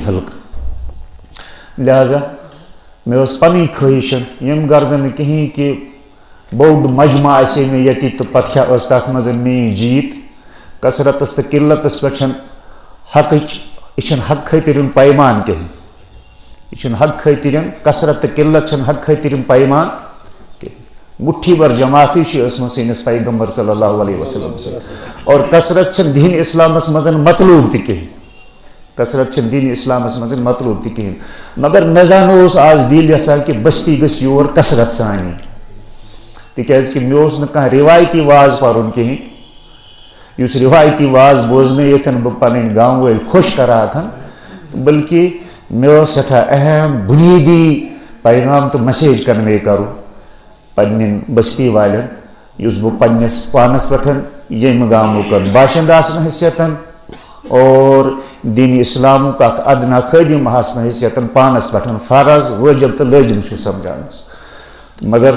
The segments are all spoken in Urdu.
حلقہ لہذا میں پنی خواہشن یم غرضن کہیں کہ بوڑ مجمع آسے میں یتی تو پتہ کیا تر مز میری جیت کثرتس تو قلتس پہ حق یہ حق خاطر پیمان کہیں یہ حق خاطر کثرت تو قلت حق خاطر پیمان کہیں مٹھی بھر جماعتی سنس پیغمبر صلی اللہ علیہ وسلم اور کثرت دین اسلامس مز مطلوب تہ کہیں کثرت دین اسلامس مز مطلوب تہ کہیں مگر مے زن آز دل یسان کہ بستی گھ یور کثرت سان تکیاز کہ مے کھانا روایتی واز پرن کہیں اس روایتی واز بوزن یتن بہ پن گام ول خوش کراکن بلکہ مے سٹھا اہم بنیادی پیغام تو میسیج کنوے کرو پن بستی والن اس بہ پنس پانس پہ یم گامک باشندہ آسن حیثیت اور دین اسلام کا ادنا خادم آسن حیثیت پانس پہ فرض واجب تو لازم سمجھان مگر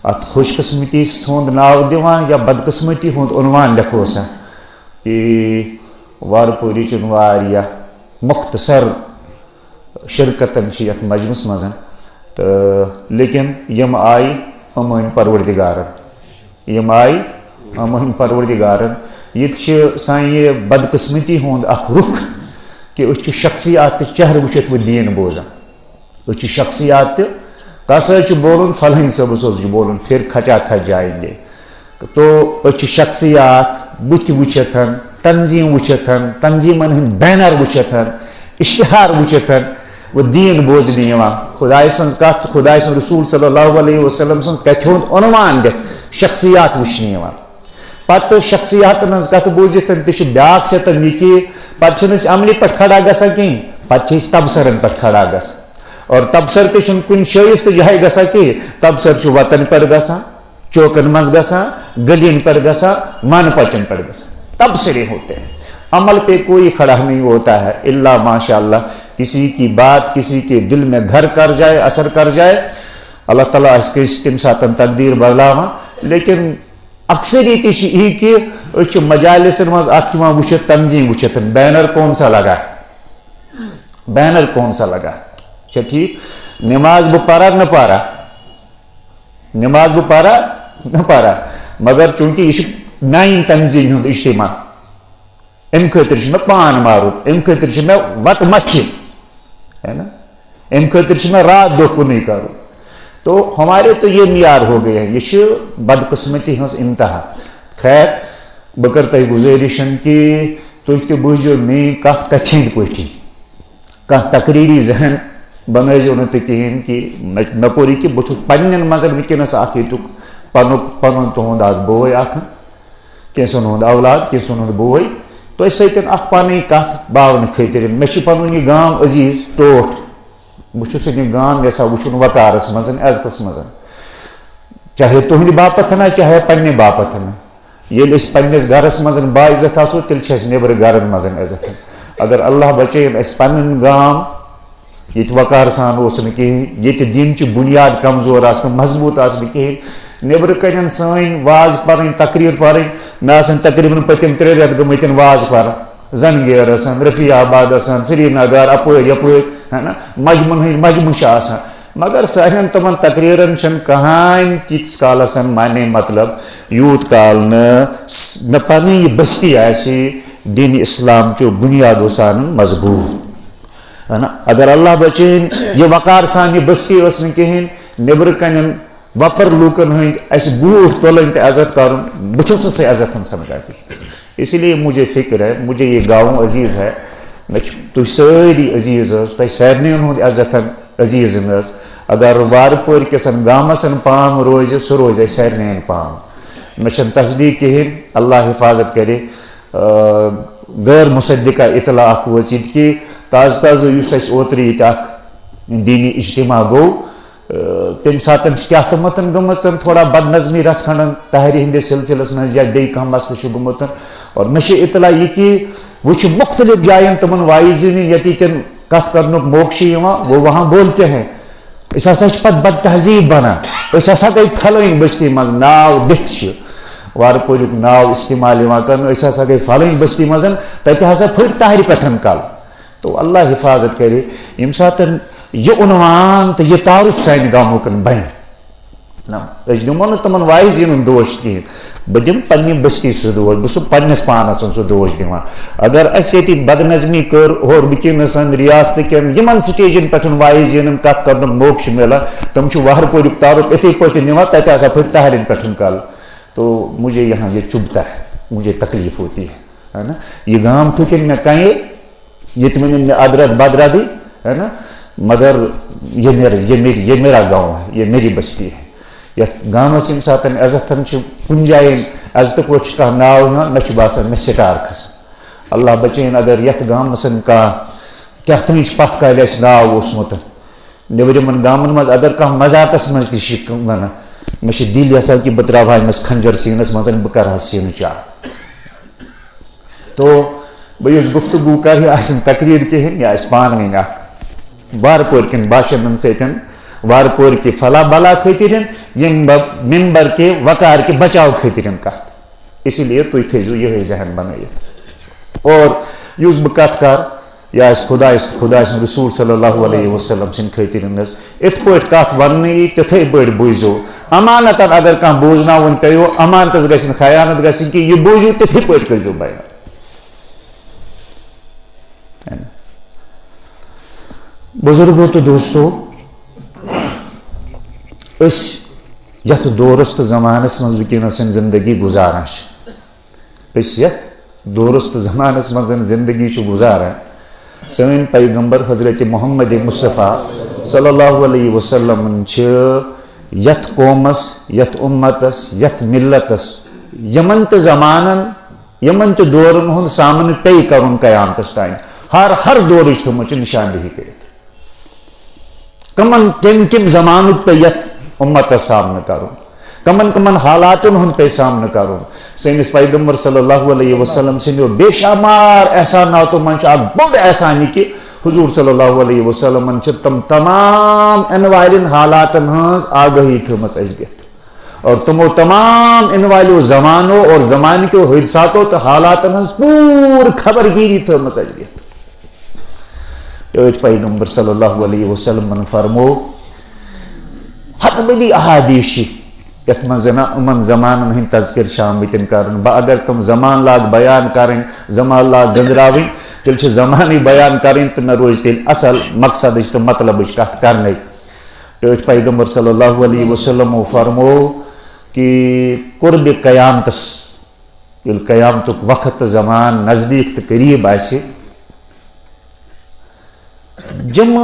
ات خوش قسمتی ہند ناو دیوان یا بدقسمتی ہند عنوان لکھو سا کہ وارپوری واریاہ مختصر شرکتن یت مجمس مز تو لیکن یم آئی امن پروردگارن یم آئی امن پروردگارن یہ سان یہ بدقسمتی ہند اخ رخ کہ اس شخصیات چہر وچت و دین بوزان اس شخصیات کس بولن فلحن صبس بولن پھر کھچا کھچ جائیں گے تو اس شخصیات بت وچت تنظیم وچت تنظیمن ہند بینر وچت اشتہار وچت و دین بوزنہ خدائے سن کت خدائے سن رسول صلی اللہ علیہ وسلم سن کتھ ہند عنوان دت شخصیات وچنہ پتہ شخصیاتن ہز کت بوزت تہ بیاکھ ستم یہ کہ پتہ عملہ پہ کھڑا گژھان کہیں پتہ تبصرن پہ کھڑا گژھان اور تبصر تہ کن شائز تو جائے گژھان کہ تبصر وطن پہ گژھان چوکن مز گژھان گلین پہ گژھان ون پچن پہ گژھان تبصرے ہوتے ہیں عمل پہ کوئی کھڑا نہیں ہوتا ہے الا ماشاء اللہ کسی کی بات کسی کے دل میں گھر کر جائے اثر کر جائے اللہ تعالیٰ اس کے تم سات تقدیر بدلاواں لیکن اکثر یہ کہ مجالسن مز وچت تنظیم وچت بینر کون سا لگا بینر کون سا لگا اچھا ٹھیک نماز بہ پارا نہ پارا نماز بہ پارا نہ پارا مگر چونکہ یہ میان تنظیم ہند اجتماع ام خاطر میں پان مارو ام خاطر میں وت مچھ ہے نا ام خاطر میں رات دہ کن کرو تو ہمارے تو یہ معیار ہو گئے ہیں یہ بدقسمتی ہز انتہا خیر بہ کر تہ گزارش کہ تھی تہ بوزو میری کت کتھین پی کھانا تقریری ذہن بنائیو نا تھی کہین کہ مے کور یہ کہ بہت پنن مز ونکس یت پن تہد بوے کینسن ہند اولاد کینسن ہند بوے تہ ست پن کت باون خاطر مے پن یہ گام عزیز ٹوٹھ بہت یہ گام یژھان وچھن وقارس مز عزتس مز چاہے تہند باپت نا چاہے پنہ باپت نا یل پنس گرس مز باعزت آسو تیل نبر گرن مز عزت اگر اللہ بچین اس پنن گام یہ وقار سان کہین یہ دین چی بنیاد کمزور مضبوط کہین نبر کن سن واز پرن تقریر پرن مے تقریباً پتم 3 رت گمتن واز پر زنگیر رفیع آباد سری نگر اپر یپر ہے نا مجموع مگر سان تمن تقریرن کہان تیس کالس مانے مطلب یوت کال مے پن یہ بستی دین اسلام چو بنیاد سان مضبوط ہے نا اگر اللہ بچین یہ وقار سان یہ بستی کہین نبر کن وپر لوکن ہند اس بوٹ تلن تو عزت کرن بچوں سے عزت سمجھاتی اسی لیے مجھے فکر ہے مجھے یہ گاؤں عزیز ہے تھی ساری عزیز تہ سارن ہند عزت عزیز اگر وارپور کس گامس پام روز سہ روز سارن پام مے تصدیق کہین اللہ حفاظت کرے غیر مصدقہ اطلاع وچ کہ تازہ تازہ اس اوتر یہ دینی اجتماع گو تم سات کیا تمتن گمت تھوڑا بد نظمی رس کھنڈن تحری ہندس سلسلس من یا بی کم مسئلہ گومت اور مے اطلاع یہ کہ وہ مختلف جائن تمن وائزین یتن کت کرن موقع وہ وہاں بولتے ہیں اس پتہ بد تہذیب بنان اس گئی پھلن بستی مز ناو دتھ وارپوریک ناو استعمال کرنے اس گئی پھلن بستی مز تتہ ہسا پھٹ تہرِ پٹھن کل تو اللہ حفاظت کرے یم ساتن یہ عنوان تو یہ تعارف سانہ گاموکن بن دمو نا تمن وائز ین دوش کہین بہ دم پنہ بستی سہ دوش بہ پنس پانس سہ دوش دِوان اگر اس یہ بد نظمی کر اور ونکس ریاست کن یمن سٹیجن پہ وائز ین کت کر موقع ملان تم وہر پورک تعارف اتھے پہ نوان تتہ ہسا پھٹ تہرین پہ کل تو مجھے یہاں یہ چبھتا ہے مجھے تکلیف ہوتی ہے نا یہ گام ٹھکن میں کہیں یہ ون ادرت بدردی ہے نا مگر یہ میرا گاؤں ہے یہ میری بستی ہے یت گامس یم سات عزت کن جائیں عزت پہ کھانا ناو نہ باسان میں سٹار کھسان اللہ بچین اگر یت گامس کیا تنچ پتھ کالہ اس ناو اوسمت نیبرمن گامن مز اگر کھانا مذاقس مز تہ ونان مے دل یسان کہ بہ تراو امس کھنجر سینس مز بہ کر سین چاک تو بہ گفتگو کر تقریر کہین یہ آس پان ون وار پور کن باشندن ستن وار پور کی فلا بلا خاطر یم ممبر کے وقار کے بچاؤ خاطر کت اسی لیے تھی تھو یہ ذہن بنائت اور اس بہ کت کر یا خدا سند رسول صلی اللہ علیہ وسلم سن خاطر ات پہ کت ون تتھے پہ بوزو امانت اگر کھانا بوزن پیو امانتس گھن خیانت گھن کہ یہ بوزو تتھے پہ کرو بیان بزرگوں تو دوستو اس یت دورس تو زمانس مز ونکس زندگی گزاران اس یت دورس تو زمانس مز زندگی گزاران سن پیغمبر حضرت محمد مصطفیٰ صلی اللہ علیہ وسلم یت قومس یت امتس یت ملتس یمن تو زمانن یمن تو دورن ہند سامنے پی کرن قیامتس تین ہر دورچ تھومت نشاندہی کرت کمن کم زمانک پہ یت امتس سامنے کرن کمن حالاتن ہند پہ سامنے کرن سنس پیغمبر صلی اللہ علیہ وسلم سندو بے شمار احساناتو من بوڑ احسانی کہ حضور صلی اللہ علیہ وسلم تم تمام ان والن حالاتن ہز آگہی تھمس اس دت اور تمو تمام ان والو زمانوں اور زمان کے حادثاتوں تو حالاتن ہز پور خبر گیری تھمس اس دت پیغمبر صلی اللہ علیہ وسلم فرمو حتمدی احادیث یت من زمان ہند تذکر شامت کرن بہ اگر تم زمان لاگ بیان کریں زمان لاگ گنزراویں تیل زمانی بیان کریں تو مے روز تیل اصل مقصد تو مطلب کت کرنے پیغمبر صلی اللہ علیہ وسلم فرمو کہ قرب قیامتس یل قیامتک وقت زمان نزدیک تو قریب آسہ جم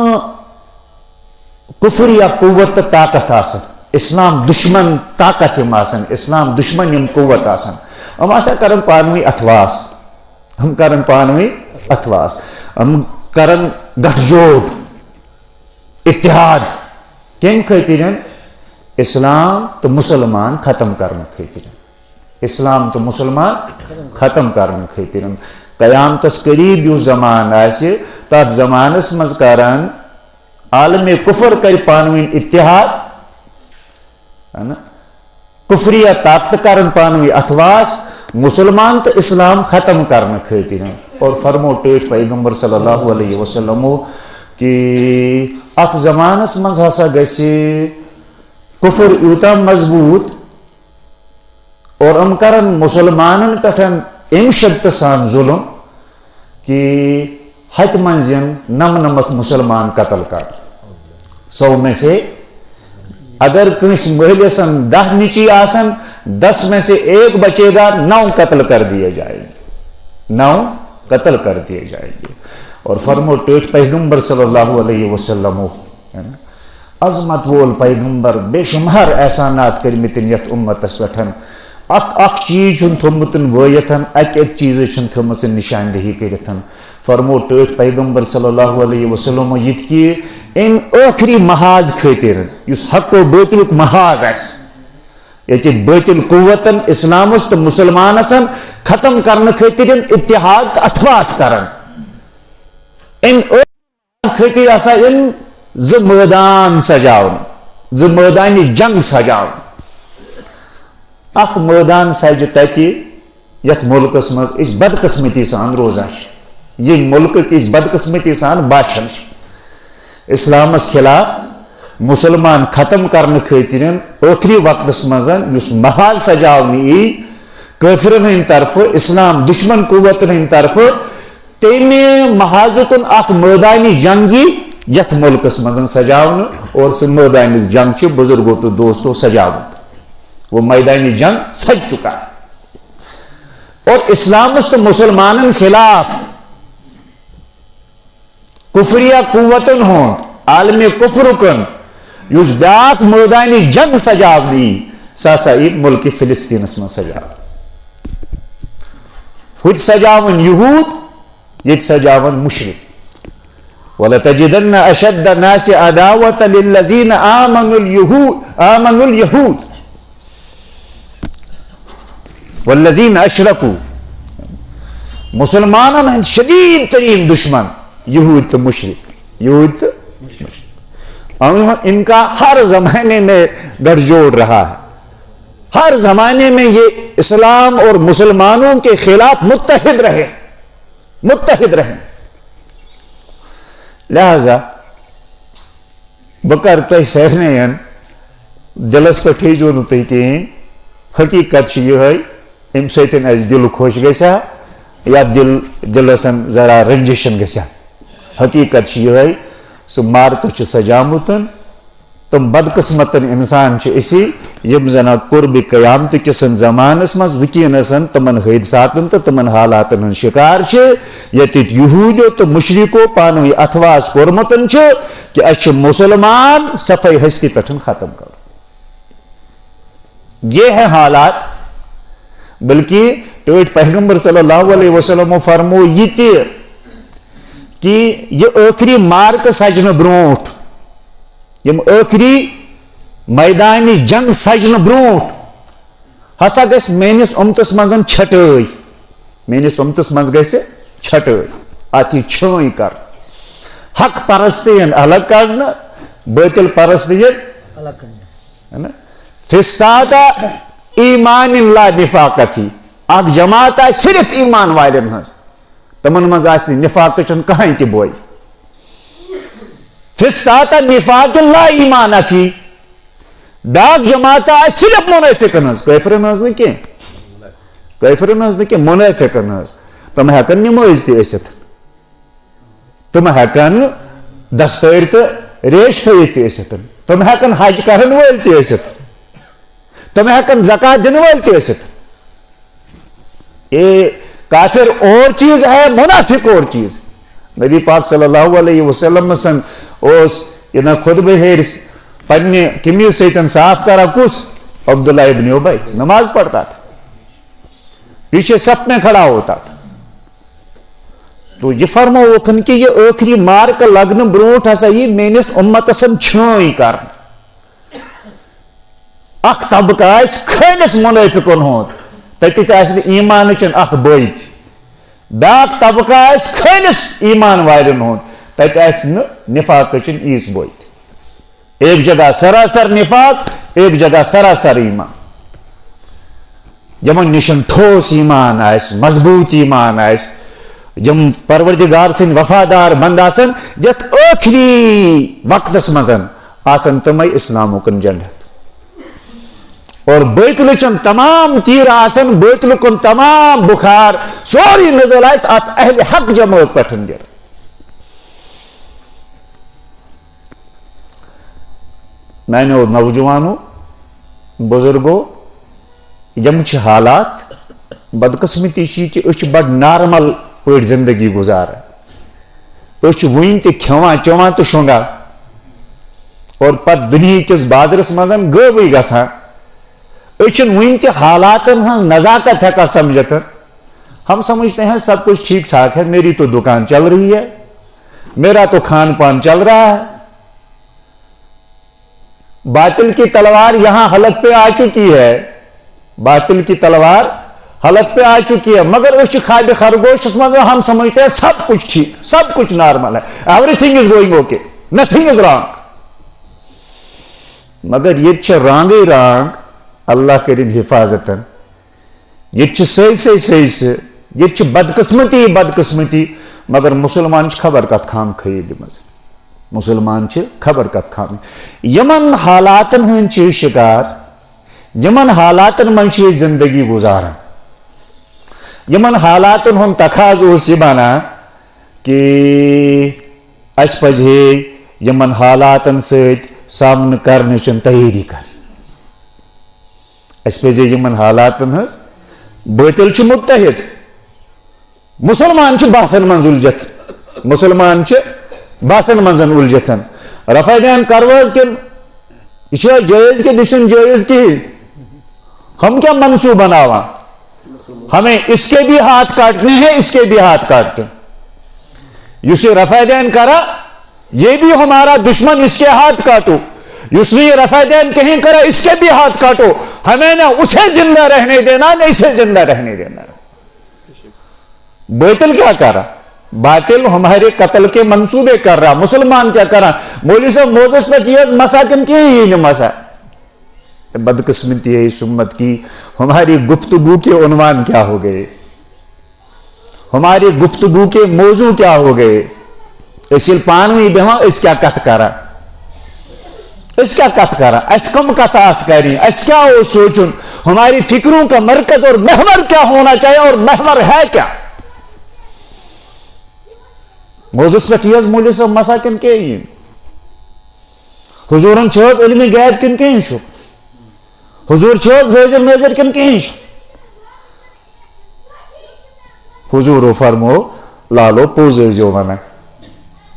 کفر یا قوت طاقت آسن اسلام دشمن طاقت یم آسن اسلام دشمن یم قوت آسن ہم آسا کرن پانوی اتواس ہم کرن پانوی اتواس ہم کرن گٹھ جوڑ اتحاد کم خاطر اسلام تو مسلمان ختم کرنے خاطر اسلام تو مسلمان ختم کرنے خاطر قیامتس قریب یو زمان آسہ تات زمانس مز کران عالم کفر کر پانوین اتحاد کفریہ طاقت کرن پانوی اتواس مسلمان تو اسلام ختم کرنے خاطر اور فرمو ٹیٹ پیغمبر صلی اللہ علیہ وسلم کہ ات زمانس مز ہسا گژھِ کفر یوتاہ مضبوط اور ام کرن مسلمانن پٹھن ام شدت سان ظلم کہ ہتھ منزین نمنمت مسلمان قتل کر 100 میں سے اگر کس مہلسن 10 نیچی آسن 10 میں سے 1 بچے گا 9 قتل کر دیے جائیں گے 9 قتل کر دیے جائیں گے اور فرمو ٹیٹ پیغمبر صلی اللہ علیہ وسلم عظمت وول پیغمبر بے شمار احسانات کرمتن یت امتس پٹھن اک چیز چھن تھومتن ویتن اک چیز چھن تھومتن نشاندہی کرتن فرمو ٹیٹ پیغمبر صلی اللہ علیہ وسلم یت کہ ام آخری محاذ خاطر اس حق و باطل محاذ اس یہ باطل قوتن اسلامس تو مسلمانسن ختم کرنے خاطر اتحاد اتواس کرن ام خاطر آسا ام ز میدان سجاون ز میدان جنگ سجاون اخ میدان سجہ تتہ یت ملکس مز اس بدقسمتی سان روزان یہ ملک کس بدقسمتی سان باشن اسلامس خلاف مسلمان ختم کرنے خاطر ٲخری وقتس مزن اس محاذ سجاونی کافرن ہند طرف اسلام دشمن قوتن ہند طرف تمہ محاذ کن اخ میدانی جنگی یت ملکس مزن سجاون اور سہ میدانی جنگ بزرگوں تو دوستوں سجاون وہ میدانی جنگ سج چکا ہے اور اسلامس تو مسلمان خلاف کفریہ قوتن ہند عالم کفر کن اس بیاق میدانی جنگ سجاونی سا ملک فلسطینس من سجاو ہت سجاون یہود یت سجاون مشرک وَلَتَجِدَنَّ أَشَدَّ النَّاسِ عَدَاوَةً لِلَّذِينَ آمَنُوا الْيَهُودَ وَالَّذِينَ أَشْرَكُوا مسلمانوں ہند شدید ترین دشمن یہود تو مشرک یہود تو مشرک ان کا ہر زمانے میں گڑھ جوڑ رہا ہے ہر زمانے میں یہ اسلام اور مسلمانوں کے خلاف متحد رہے لہذا بکر تہ سارے دلس پہ تھو نا تھی کہین حقیقت یہ ام سن دل خوش گھا یا دلسن ذرا رنجشن گھا حقیقت یہ سہ مارکہ سجامت تم بدقسمتن انسان اسی یم زنا قرب قیامت کس زمانس مز وکینسن تمن حادثاتن تو تمن حالاتن ہن شکار یت یہودیو تو مشرکو پانوی اتواس کورمتن کہ اچھ مسلمان صفائی ہستی پٹھن ختم کرو یہ ہے حالات بلکہ ٹوٹ پیغمبر صلی اللہ علیہ وسلم فرمو یہ کہ یہ آخری مارک سجن بروٹ یم آخری میدانی جنگ سجن بروٹ ہسا گھس میس امتس مزن چھٹائی میس امتس مز گھس چھٹائی ات یہ چھائی کر حق پرستین الگ کرنا باطل پرستین الگ کرنا فستاتا ایمان لا نفاق فی اخ جماعت آ صرف ایمان والن ہز تمن مز نفاق چن کہین تہ بوئی فستاتا نفاق لا ایمان فی بیاق جماعت آ صرف منافقن ہز کافرن ہز نا کافرن ہز نا منافقن ہز تم ہیکن نماز تہ ٲسِتھ تم ہیکن دستٲر تہ ریش تھٲیِتھ تہ ٲسِتھ تم ہیکن حج کرن وٲلۍ تہ ٲسِتھ تم ہیکن زکات دن وٲلۍ تہ ٲسِتھ کافر اور چیز ہے منافق اور چیز نبی پاک صلی اللہ علیہ وسلم سن یہ خود بہر پنہ قمیض سیتن صاف کرا کس عبداللہ ابن ابی نماز پڑھتا تھا پیچھے سب میں کھڑا ہوتا تھا تو یہ فرمو وکھن کہ یہ آخری مارک لگن بروٹ ہسا یہ میس امتسن چھائی کرن اخ طبقہ خالص منافقن ہند تتہ ایمان چن اخ بٲیِت بیاق طبقہ خالص ایمان والن ہند تتہ نفاق چن ایس بٲیِت ایک جگہ سراسر نفاق ایک جگہ سراسر ایمان جمن نشن ٹھوس ایمان آس مضبوط ایمان آس جم پروردگار سن وفادار بند آسن جت آخری وقتس مزن آسن تمے اسلام کن جنت اور بیتل چن تمام تیر آسن بیتل کن تمام بخار سوری نزل آس ات اہل حق جماعت پٹھن گر میانو نوجوانوں بزرگوں یم حالات بدقسمتی کہ اس بڑ نارمل پٲٹھۍ زندگی گزاران اس ون تہ کھیوان چوان تو شونگا اور پت دنیا کس بازرس مزن غٲبٕے گژھان ون تہ حالاتن ہز نزاکت ہیکا سمجھت ہم سمجھتے ہیں سب کچھ ٹھیک ٹھاک ہے میری تو دکان چل رہی ہے میرا تو کھان پان چل رہا ہے باطل کی تلوار یہاں حلق پہ آ چکی ہے باطل کی تلوار حلق پہ آ چکی ہے مگر اس خواب خرگوش مز ہم سمجھتے ہیں سب کچھ ٹھیک سب کچھ نارمل ہے every thing is going okay nothing is wrong مگر یہ رانگے رانگ اللہ کرن حفاظتن یہ صحیح سے یہ بدقسمتی مگر مسلمان خبر کت خام خیل مز مسلمان خبر کت خام یمن حالاتن ہند شکار یمن حالاتن من زندگی گزاران یمن حالاتن ہند تقاض اس یہ بنا کہ اس پزے یمن حالاتن ست سامنے کرنے تیاری کر اس پزے یمن حالاتن ہز باطل متحد مسلمان باسن من الجت مسلمان باسن من الجتن رفع دین کروز کن یہ جائز کہ یہ جائز کہین ہم کیا منصوب بناوا ہمیں اس کے بھی ہاتھ کاٹنے ہیں اس کے بھی ہاتھ کاٹتے یہ رفع دین کرا یہ بھی ہمارا دشمن اس کے ہاتھ کاٹو اس نے یہ رفع دین کہیں کرا اس کے بھی ہاتھ کاٹو ہمیں نہ اسے زندہ رہنے دینا نہ اسے زندہ رہنے دینا باطل کیا کر رہا باطل ہمارے قتل کے منصوبے کر رہا مسلمان کیا کر رہا مولوی صاحب موزس پہ چیز مساکن کی ہی نہیں مسا بدقسمتی ہے اس امت کی ہماری گفتگو کے عنوان کیا ہو گئے ہماری گفتگو کے موضوع کیا ہو گئے اس پانوی بہاں اس کیا کت کرا اس کیا کت کرا اس کم کت آس کریں اس کیا ہو سوچن ہماری فکروں کا مرکز اور محور کیا ہونا چاہیے اور محور ہے کیا موضوع پہ چیز مولی صاحب مساکن کے حضورن چھوز علم غیب کن کہیں شو حضور چھوز حاضر ناظر کن کہیں شو حضور فرمو لالو پوز جو ونا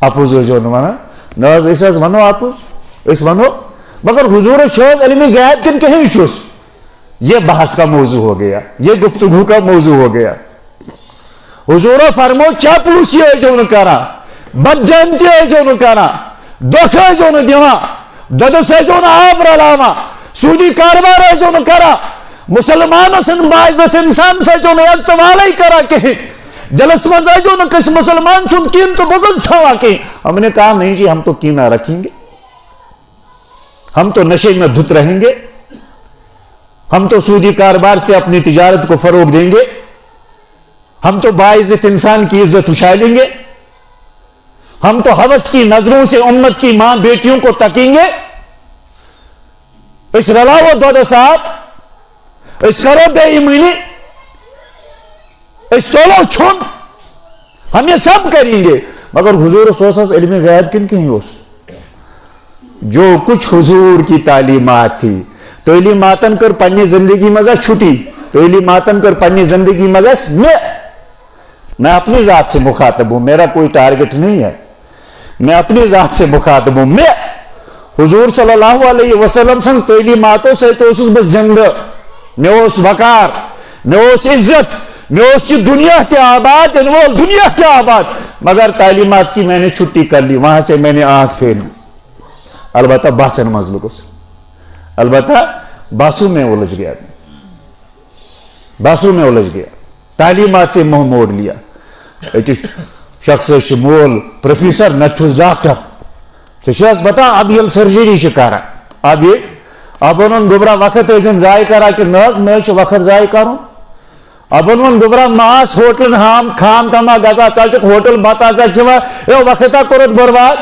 اپوز جو ونا ناز اس ونو اپوز اس ونو مگر حضور چھوز علم غیب کن کہیں شو یہ بحث کا موضوع ہو گیا یہ گفتگو کا موضوع ہو گیا حضور فرمو چاپلوسی جو نہ کرا بدجانتی جو نہ کرا دھوکہ جو نہ دیوا دد سے جو نہ آپ رلاوا سودی کاروبار جو نہ کرا مسلمان سن باعزت انسان سے جو نہ استوالی کرا کہ جلس مز جو نہ کس مسلمان سن کین تو بغض تھا کہ ہم نے کہا نہیں جی ہم تو کینہ رکھیں گے ہم تو نشے میں دھت رہیں گے ہم تو سودی کاروبار سے اپنی تجارت کو فروغ دیں گے ہم تو باعزت انسان کی عزت اچھالیں گے ہم تو ہوس کی نظروں سے امت کی ماں بیٹیوں کو تکیں گے اس رلاو دودھ صاحب اس کرو بے ایمانی اس تولو چھن ہم یہ سب کریں گے مگر حضور سوسس علم غیب کن کہیں اس جو کچھ حضور کی تعلیمات تھی تعلیماتن کر پنی زندگی مزہ چھٹی تعلیماتن کر پنی زندگی مزہ میں اپنی ذات سے مخاطب ہوں میرا کوئی ٹارگٹ نہیں ہے میں اپنی ذات سے مخاطب ہوں میں حضور صلی اللہ علیہ وسلم سن تعلیماتوں سے تو اس بس زندہ میں اس وقار میں اس عزت میں اس کی دنیا کے آباد انوال دنیا کے آباد مگر تعلیمات کی میں نے چھٹی کر لی وہاں سے میں نے آنکھ پھیر لی البتہ باسن مزلق سے البتہ باسو میں الجھ گیا باسو میں الجھ گیا تعلیمات سے منہ موڑ لیا شخص مول پروفیسر نچوس ڈاکٹر تو بتا اب یہ سرجری کرا اب یہ اب ان گبرا وقت ضائع کرا کہ نہ میں وقت ضائع کروں اب ان گبرا ماس ہوٹل ہام خام تما گزا چاچک ہوٹل بتا کھوا یہ وقت کرت برباد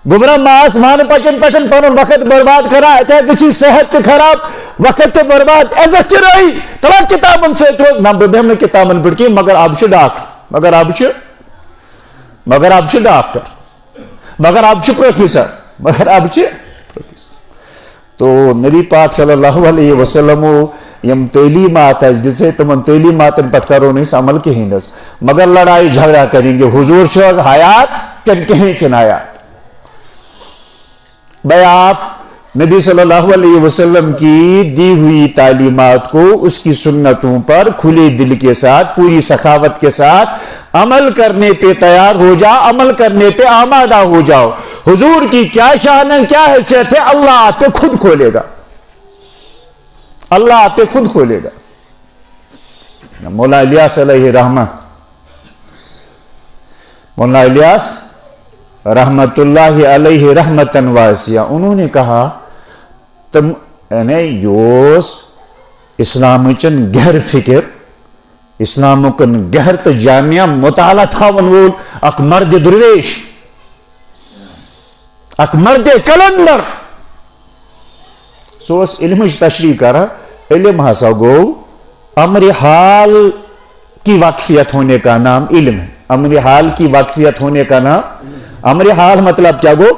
گبرا ماس مان پچن پچن پن وقت برباد کرا اتھے گچھی صحت خراب وقت برباد عزت رائی تلا کتابن سے روز نہ بہم نے کتابن پڑھ کی مگر اب ڈاکٹر مگر اب ڈاکٹر مگر اب پروفیسر مگر اب تو نبی پاک صلی اللہ علیہ وسلم یم تعلیمات دے تمن تعلیماتن پہ کرو نہیں عمل کہیں مگر لڑائی جھگڑا کریں گے حضور چھوز حیات کن کہیں چن حیات بھائی آپ نبی صلی اللہ علیہ وسلم کی دی ہوئی تعلیمات کو اس کی سنتوں پر کھلے دل کے ساتھ پوری سخاوت کے ساتھ عمل کرنے پہ تیار ہو جاؤ عمل کرنے پہ آمادہ ہو جاؤ حضور کی کیا شان ہے کیا حیثیت ہے اللہ آپ پہ خود کھولے گا اللہ آپ پہ خود کھولے گا مولا الیاس علیہ رحمہ مولا الیاس رحمت اللہ علیہ رحمتن واسعہ انہوں نے کہا تم یعنی یوس اسلام چن غیر فکر اسلام کن گہر تو جامع مطالعہ تھاون وول اک مرد درویش، اک مرد کلندر، سو اس علمچ تشریح کرا. علم ہسا گو امر حال کی واقفیت ہونے کا نام علم ہے. امر حال کی واقفیت ہونے کا نام امر حال مطلب کیا گو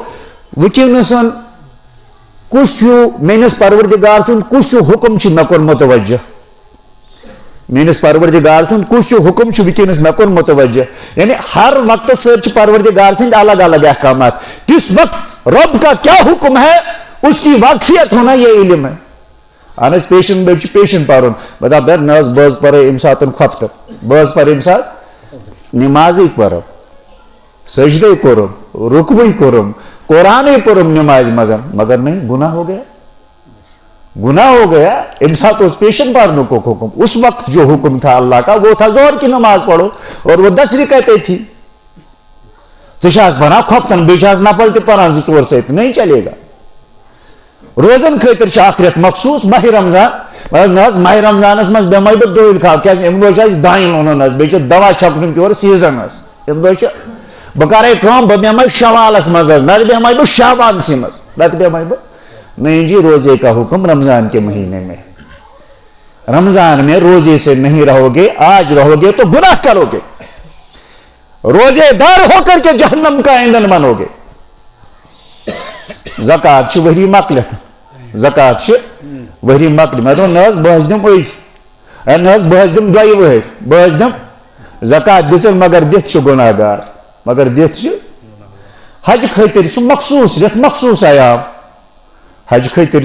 وچنسن کس میس پروردگار سن کس حکم مے کن متوجہ، میس پروردگار سن کس حکم ونکس مے کن متوجہ. یعنی ہر وقت سر پروردگار سند الگ الگ احکامات، کس وقت رب کا کیا حکم ہے اس کی واقفیت ہونا یہ علم ہے. اہن پیشن بیچ پیشن پرن بتا نہ بہت پہ ام سات خفتر بہت پہ ام سات نمازی پرم سجدے کورم رکوی کورم قرآن پورم نماز مزن، مگر نہیں گناہ ہو گیا، گناہ ہو گیا. ام سات اس پیشن پڑھنے کو حکم، اس وقت جو حکم تھا اللہ کا وہ تھا ظہر کی نماز پڑھو اور وہ 10 رکعتیں تھی. ژاس بنا کھوپتن بیچ نفل تہ پران 2-4 ست نہیں چلے گا. روزن خاطر اخ رت مخصوص ماہ رمضان ماہ رمضانس مز بیمہ بہ دہل کھا کی ام دہ دان لونن بیچ دوا چھپن پیور سیزن ام دہ بہ کرے کام بہ بیمہ شوالس مز نہ بیمہ بہ شعبان سی مز نہ بیمہ بہ نہیں جی. روزے کا حکم رمضان کے مہینے میں، رمضان میں روزے سے نہیں رہو گے، آج رہو گے تو گناہ کرو گے، روزے دار ہو کر کے جہنم کا ایندھن بنو گے. زکات وہری مکلت، زکات وہری مکل میں نہ بہت دم از نہ بہت دم دۄیہِ وہر بہت دم زکات دِژن مگر دِتھ گناہ گار، مگر دِتھ حج خاطر مخصوص رت مخصوص ایام، حج خاطر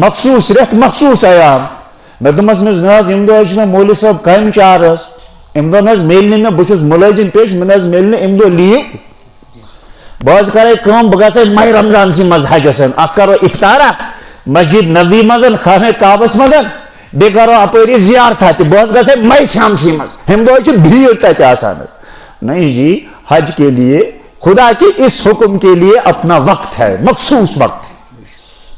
مخصوص رت مخصوص ایام. میں دمس مز نہ ام دہ میں مولوی صاحب کامہ چار ام دہ نہ میلنے میں بہت ملازم پیش میں میلنے ام دہ لیو. بہت کرے کام بہ گژھے ماہ رمضان سی مز حجس اخ کرو افطارہ مسجد نبوی مزن خانہ کعبس مزن بی کرو اپری زیارتہ تہ بہت گژھے ماہ شامسی مز ہم دہ بھیڑ تتہ آسان. نہیں جی، حج کے لیے خدا کے اس حکم کے لیے اپنا وقت ہے، مخصوص وقت ہے،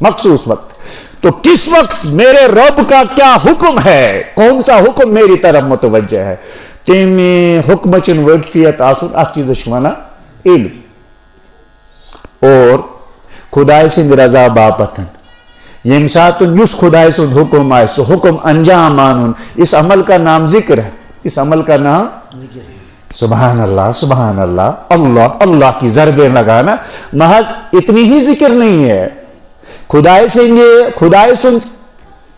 مخصوص وقت. تو کس وقت میرے رب کا کیا حکم ہے، کون سا حکم میری طرف متوجہ ہے، تم حکم چن واقفیت آسن اخ چیز ونان علم. اور خدائے سند رضا باپتن یم سات اس خدائے سند حکم آئے سو حکم انجام مانن، اس عمل کا نام ذکر ہے، اس عمل کا نام سبحان اللہ سبحان اللہ. اللہ اللہ کی ضربیں لگانا محض اتنی ہی ذکر نہیں ہے. خدائے سند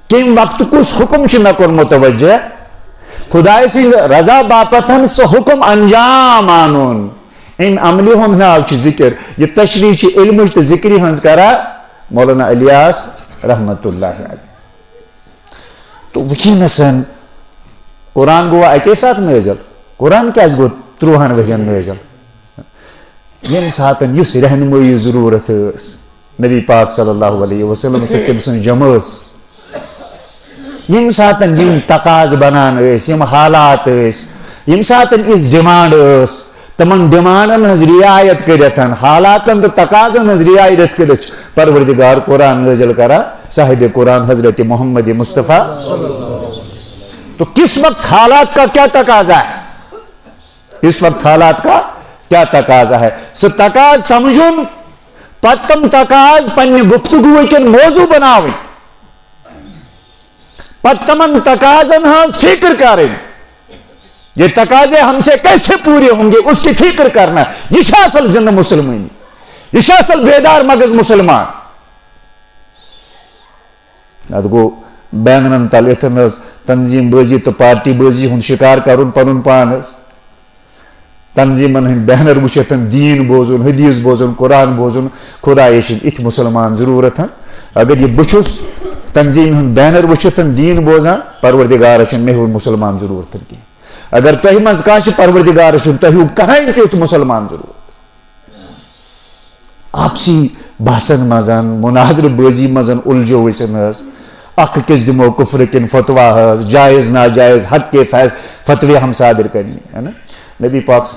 کم وقت کس حکم مے کن متوجہ، خدائے سند رضا باپتن سو حکم انجام آنن. ام عملی ہند ناو ذکر، یہ تشریح علم تو ذکری ہز کرا مولانا الیاس رحمت اللہ علیہ. تو ونکس قرآن گوا اکے سات نازل، قرآن کیا گو 30 ورین نازل. یم سات اس رہنمائی ضرورت نبی پاک صلی اللہ علیہ وسلم سے تم سن جماعت، یم سات یم تقاض بنان یم حالات یم سات اس ڈیمانڈ تمن ڈیمانڈن ہز رعایت کرتن حالاتن تو تقاضن ہز رعایت کرت پروردگار قرآن نازل کرا صاحب قرآن حضرت محمد مصطفیٰ. تو کس وقت حالات کا کیا تقاضا ہے، اس وقت حالات کا کیا تقاضا ہے، سو تقاض سمجھن پتم تقاض پنہ گفتگو کن موضوع بناویں، پتمن تقاضن ہز فکر کریں، یہ تقاضے ہم سے کیسے پورے ہوں گے اس کی فکر کرنا. یہ اصل زندہ مسلمان، یہ اصل بیدار مغز مسلمان. ات گو بینگن تل اتن تنظیم بازی تو پارٹی بازی ہند شکار کرن پن پان، تنظیمن ہند بینر وچتن دین بوزن حدیث بوزن قرآن بوزن. خدا یشن ات مسلمان ضرورت. اگر یہ بچس تنظیم ہند بینر وچتن دین بوزان پروردگار مے مسلمان ضرورت کی. اگر تہ مز کھانا پروردگار تہ کہین تیت مسلمان ضرورت. آپسی بحثن مزن مناظر بازی مزن الجھو ورسن اخ کس دمو کفر کن فتوا جائز ناجائز حد کے فتوی ہم صادر کرنی ہے نا. نبی پاک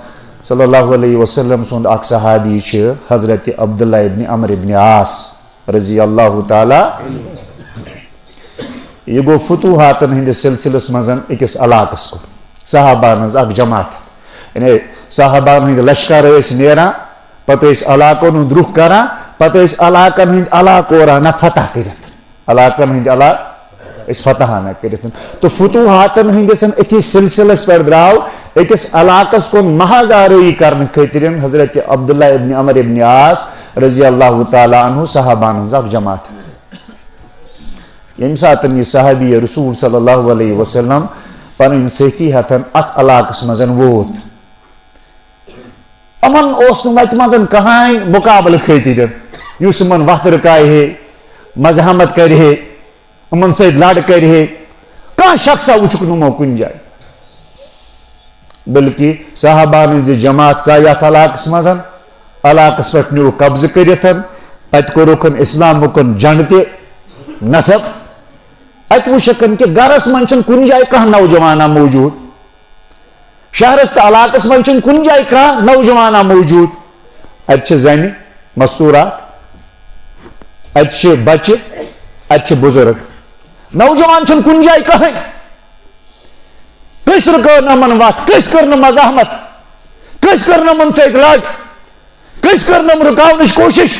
صلی اللہ علیہ وسلم سند اخ صحابی حضرت عبداللہ ابن عمر ابن عاص رضی اللہ تعالی. یہ گو فتوحاتن ہندس سلسلس مزن اکس علاقس کو صحابان ہز اک جماعت یعنی صحابان ہند لشکر اس نیران پتہ اس علاقن ہند رخ کران پتہ اس علاقن ہند علاقہ رانا فتح کرت علاقن ہند علاقہ اس فتحانہ کرت تو فتوحاتن ہندسن اتھی سلسلس پر دراو اکس علاقس کو محض آروئی کرنے خاطرین حضرت عبداللہ ابن عمر ابن عاص رضی اللہ تعالی عنہ صحابان ہز اک جماعت یم ساتن یہ صحابی رسول صلی اللہ علیہ وسلم پن سیتی ہتن ات علاقس مزن ووت امن اوس وت مزن کہاں مقابل خاطر اس من وقت رکائے ہے مزاحمت کرے ہے امن سید لڑ کرے ہے کہاں شخصا وچک نمو کن جائے بلکہ صحابان زی جماعت سا یت علاقس مزن علاقس پہ نیو قبضہ کرتن ات کورکن اسلام کن جنگ تہ نصب ات وشکن کہ گرس من چھن کن جائے کہاں نوجوانہ موجود شہرس تو علاقس من چھن کن جائے کہاں نوجوانہ موجود ات زن مستورات ات بچہ ات بزرگ نوجوان چھن کن جائے کہیں کس رکو من وات کس کرنا مزاحمت کس کرنا من سید لڑ کس کرنا رکاونچ کوشش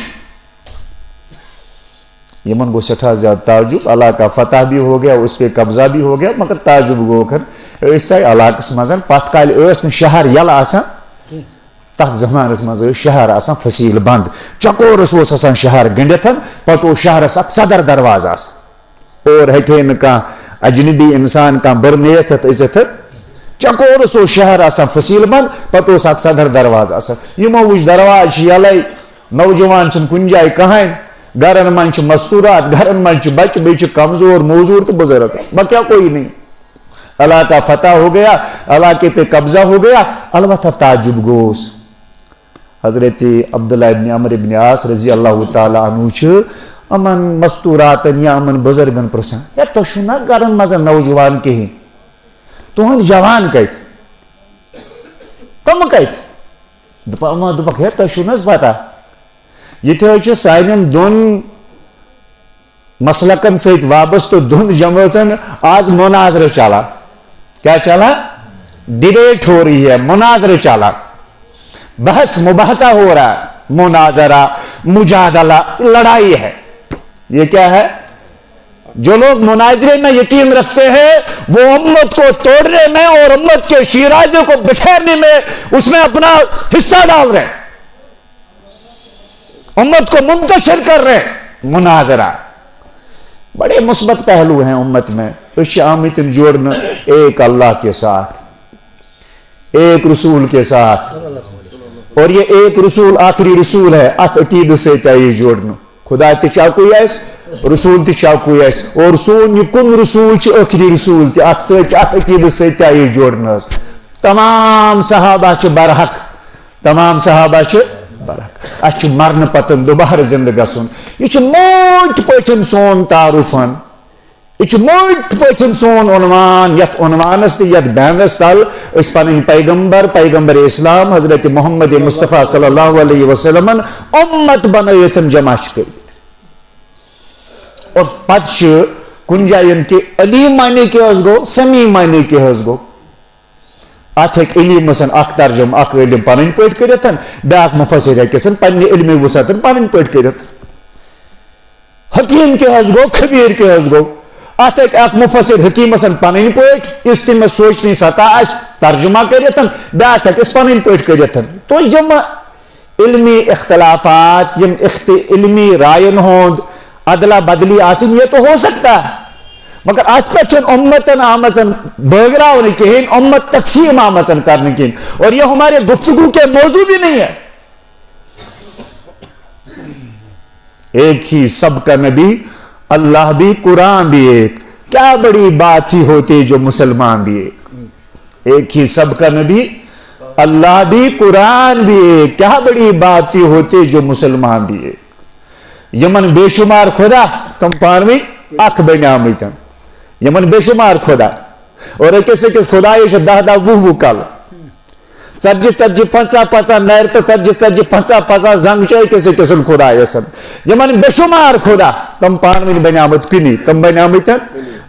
یمن گو سٹھا زیادہ تعجب علاقہ فتح بھی ہو گیا اس پہ قبضہ بھی ہو گیا مگر تعجب گو کر اس علاقس مزن پت کال نا شہر یل آسان تک زمانس مز شہر آسان فصیل بند چکورس آسان شہر گنڈتن پتہ شہرس اک صدر دروازہ اور ہیکے نہ کانٛہہ اجنبی انسان کانٛہہ برنیت ازت چکورس شہر آسان فصیل بند پتہ اک صدر دروازہ آسان یمو وچ دروازہ یلے نوجوان چھن کن جائے کہاں گرن من مستورات گرن من بچ بیچ کمزور موزور تو بزرگ بکیا کوئی نہیں علاقہ فتح ہو گیا علاقے پہ قبضہ ہو گیا البتہ تعجب گوس حضرت عبداللہ ابن عمر ابن عاص رضی اللہ تعالی عنہ امن مستوراتن یا امن بزرگن پرسان یا تو چھنا گرن مزن نوجوان کہیں تہند جوان کت تم کت دپک ہے تو چھنس پتہ یہ سان دون مسلکن ست وابستہ دون جماعتن آج مناظر چلا کیا چلا ڈبیٹ ہو رہی ہے مناظر چلا بحث مباحثہ ہو رہا ہے مناظرہ مجادلہ لڑائی ہے یہ کیا ہے جو لوگ مناظرے میں یقین رکھتے ہیں وہ امت کو توڑنے میں اور امت کے شیرازے کو بکھیرنے میں اس میں اپنا حصہ ڈال رہے ہیں امت کو منتشر کر رہے مناظرہ بڑے مثبت پہلو ہیں امت میں اس آمت جوڑنا ایک اللہ کے ساتھ ایک رسول کے ساتھ اور یہ ایک رسول آخری رسول ہے ات عقید سے چاہیے جوڑنا خدا تہ چاکوئی آس رسول تہ چاکوئی آس اور سون یہ کن رسول چھ آخری رسول تہ ات سے ات عقید سے چاہیے جوڑنا تمام صحابہ چھ برحق تمام صحابہ چھ برحق اچھ مرن پتن دوبارہ زندہ گسن یہ موٹ پچن سون تعارفن یہ موٹ پچن سون عنوان یت عنوانس تہ یت بینرس تل اس پن پیغمبر اسلام حضرت محمد مصطفیٰ صلی اللہ علیہ وسلم امت بنائتن جمع کر اور پتہ کن جائن کہ علی معنی کے حض گو سمیع معنی کے حض گو ات علم اخ ترجم اخ علم پن پٹ کرتن بیاکھ مفسر ہکسن پنہ علم وسعتن پن پٹ کرت حکیم کے حض گو خبیر کے حض گو ات اخ مفسر حکیم پن پٹ اس تم سوچنی سطح آس ترجمہ کرتن بیاکھ ہکس پن پٹ کرتن تو یم علمی اختلافات یم علمی رائن ہند ادلا بدلی آسن یہ تو ہو سکتا ہے مگر ات پہ امتن آمزن بغراؤ کہین امت تقسیم آمزن کرنے کہین اور یہ ہمارے گفتگو کے موضوع بھی نہیں ہے ایک ہی سب کا نبی اللہ بھی قرآن بھی ایک کیا بڑی بات ہی ہوتی جو مسلمان بھی ایک ہی سب کا نبی اللہ بھی قرآن بھی ایک کیا بڑی بات ہی ہوتی جو مسلمان بھی ایک یمن بے شمار خدا تم پانوی اخ بنیامتن یمن بے شمار خدا اور اکس خدا یہ 10-10 کل ژتجی 50 نیر تو ژتجی 50 زنگ اکس خدا یسن یمن بے شمار خدا تم پانوی بنیامت کنی تم بنیامتن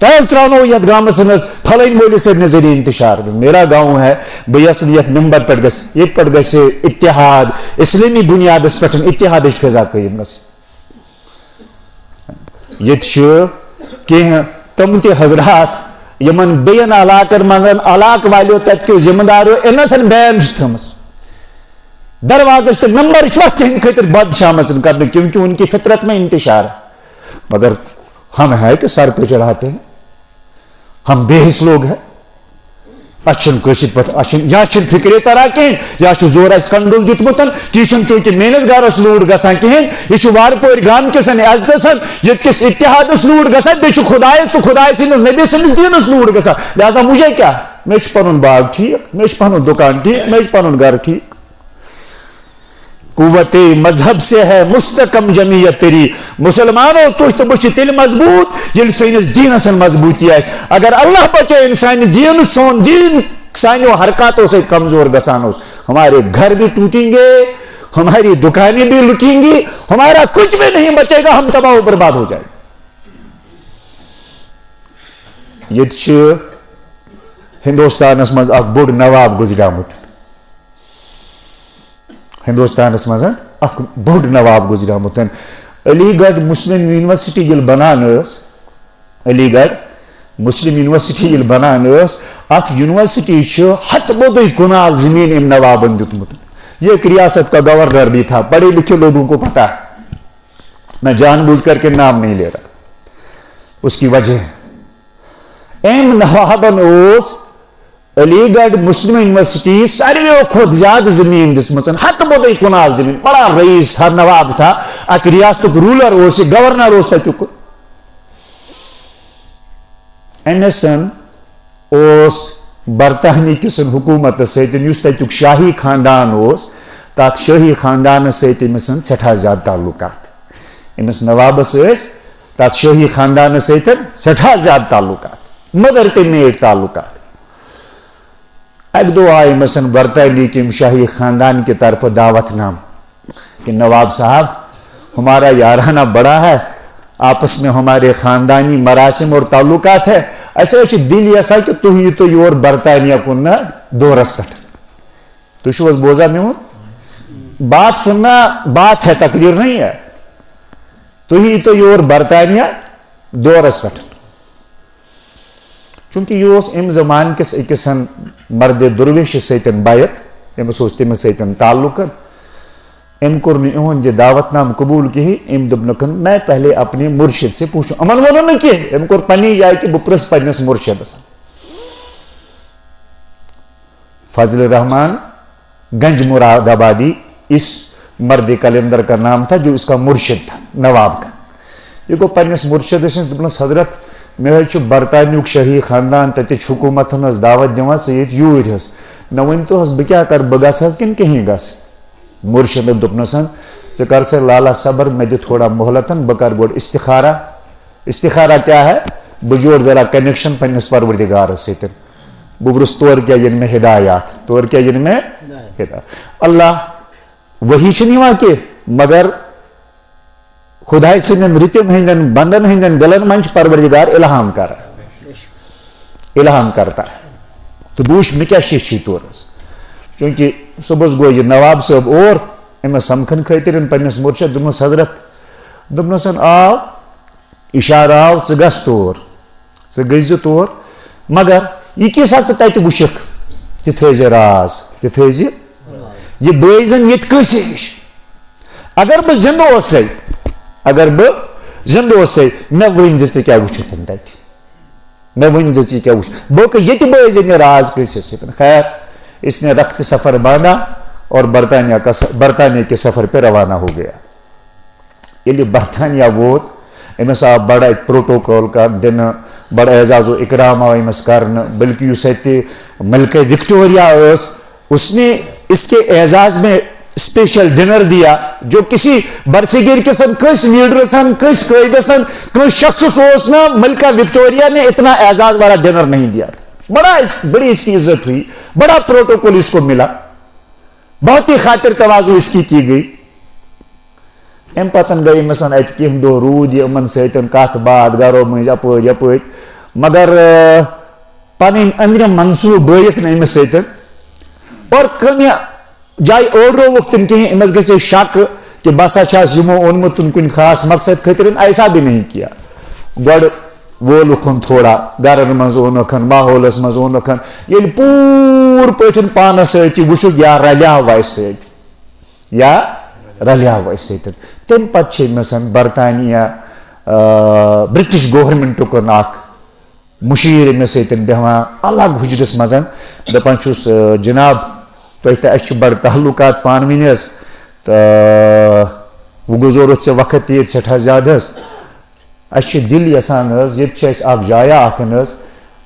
ترو یت گامس فلن ولس نظری انتشار میرا گاؤں ہے بس یت ممبر پہ گھس اتحاد اسلامی بنیادس پہ اتحاد فضا قائم یہ تم تہ حضرات یمن بین علاقن مز علاقہ والو تت ذمہ دارو انسن بین تھم دروازہ ممبر تہند خاطر بد شامت کرنے کیونکہ ان کی فطرت میں انتشار ہے مگر ہم ہے کہ سر پہ چڑھاتے ہیں ہم بے حس لوگ ہیں اچھن کشت پہ یا فکرے ترا کہیں یا زور اس کنڈل دیتمت یہ چونکہ میس گرس لوٹ گسان کہیں یہ وار پور گام کس عزت یت کس اتحادس لوٹ گسان بی خدائس تو خدا سندس نبی سندس دینس لوٹ گسان لہذا مجھے کیا میں پن باغ ٹھیک میں پن دکان ٹھیک میں پن گھر ٹھیک قوت مذہب سے ہے مستحکم جمعیت تیری مسلمانوں تو بچ تیل مضبوط یل سنس دینس مضبوطی آس اگر اللہ بچائے سان دین سون دین سانو حرکاتوں سے کمزور گسان ہمارے گھر بھی ٹوٹیں گے ہماری دکانیں بھی لٹیں گی ہمارا کچھ بھی نہیں بچے گا ہم تباہ و برباد ہو جائیں یہ ہندوستانس مز اخ بوڑ نواب گزریامت ہندوستانس مز اخ بوڑ نواب گزریامت علی گڑھ مسلم یونیورسٹی یل بنان علی گڑھ مسلم یونیورسٹی یل بنان ات یونیورسٹی ہت بودی کنال زمین ام نوابن دیتمت یہ ایک ریاست کا گورنر بھی تھا پڑھے لکھے لوگوں کو پتا ہے میں جان بوجھ کر کے نام نہیں لے رہا اس کی وجہ ام نوابن علی گڑھ مسلم یونیورسٹی ساروی کھت زیادہ زمین دسمت ہت بودی کنال زمین بڑا رئیس تھا نواب تھا اک ریاست رولر گورنر تک این برطانیہ کس حکومت ستک شاہی خاندان تات شاہی خاندان سمس سٹھا زیادہ تعلقات امس نوابس تات شاہی خاندان سٹھا زیادہ تعلقات مگر تم میٹ تعلقات اک دو آئے مثلا برطانیہ کے شاہی خاندان کی طرف دعوت نام کہ نواب صاحب ہمارا یارانہ بڑا ہے آپس میں ہمارے خاندانی مراسم اور تعلقات ہے ایسے دل ایسا کہ تو یور برطانیہ کن دورس پہ تو بوزا میون بات سننا بات ہے تقریر نہیں ہے تو یور برطانیہ دورس پہ چونکہ یہ ام زمان کس اکس مرد درویش ستن بیت امس تمس ستن تعلق ام کور یہ دعوت نام قبول کہیں ام دپن میں پہلے اپنے مرشد سے پوچھوں امن ونو نا کہ ام کور پنی جائے کہ بہ پرس پنس مرشدس فضل الرحمان گنج مراد آبادی اس مرد کلندر کا نام تھا جو اس کا مرشد تھا نواب کا یہ گو پنس مرشد دپنس حضرت میں برطانیہ شاہی خاندان تتچ حکومت دعوت دان ثت یور حس مے ورنتو بہ کیا کر بہ گھس کن کہیں گھس مرشد دپنس ژٕ کر سا لالا صبر میں دِ تھوڑا مہلت بہ کر گوڑ استخارہ کیا ہے بہ جوڑ ذرا کنیکشن پنس پروردگارس ست بہ ورس تور کیا ین میں ہدایات تور کیا ین میں ہدایات اللہ وہی چھنہ کہ مگر خدا سندن رتن ہندن بندن ہندن دلن من پروردگار الہام کرتا ہے تو بوش میں کیا شیشی طور چونکہ صبح گو یہ نواب صاحب اور امس سمکھن خاطر پنس مرشد دپنس حضرت دپنسن آو اشارہ آو ژٕ گژھ تور ژٕ گٔژھزِ تور مگر یہ کیسا ژٕ تتہِ وٕچھکھ تہِ تھٲیزِ راز تہِ تھٲیزِ یہ بٲے زن ییٚتہِ کٲنٛسے نِش اگر بہٕ زندٕ اوسے مے ون ژٕ کیٛاہ وٕچھتھ تتہِ مے ون ژٕ کیٛاہ وٕچھ بہٕ ییٚتہِ بٲے زن یہ راز کٲنٛسے سۭتۍ خیر اس نے رخت سفر باندھا اور برطانیہ کے سفر پہ روانہ ہو گیا یل برطانیہ ووت امس آو بڑا پروٹوکول کا دن بڑا اعزاز و اکرام آو امس کرنا بلکہ اس ملکہ وکٹوریہ اس نے اس کے اعزاز میں اسپیشل ڈنر دیا جو کسی برصغیر قسم کس لیڈر سن کس قائد سن کس شخص نا ملکہ وکٹوریہ نے اتنا اعزاز والا ڈنر نہیں دیا تھا بڑی اس کی عزت ہوئی بڑا پروٹوکول اس کو ملا بہت ہی خاطر تواضع اس کی گئی ام پتن گئی مثلا ات کم دہ رود یہ سن کت بات گرو مز اپر یپ مگر پن اندرم منصوب بٲیِتھ نہٕ أمِس سۭتۍ اور کمہِ جایہِ اوڑرووُکھ تِم کِہیٖنۍ أمِس گژھِ شک کہ بہٕ ہسا چھَس یِمو اوٚنمُت کُنہِ خاص مقصد خٲطرٕ ایسا بھی نہیں کیا گۄڈٕ وولُکھ تھوڑا گرن منٛز اوٚنُکھ ماحولس منٛز اوٚنُکھ ییٚلہِ پوٗرٕ پٲٹھۍ پانس سۭتۍ وٕچھُکھ یا رلیو اَسہِ سۭتۍ یا رلیو اَسہِ سۭتۍ تمہِ پتہٕ چھِ أمِس برطانیہ برٹش گورمنٹُک اکھ مُشیٖر أمِس سۭتۍ بیٚہوان الگ حُجرس منٛز دپان چھُس جناب تۄہہِ تہٕ اَسہِ چھِ بڑٕ تعلُقات پانہٕ ؤنۍ حظ تہٕ وۄنۍ گُزورُتھ ژےٚ وقت ییٚتہِ سٮ۪ٹھاہ زیادٕ حظ اَسہِ چھِ دِل یژھان حظ ییٚتہِ چھِ اَسہِ اکھ جایا اکھ حظ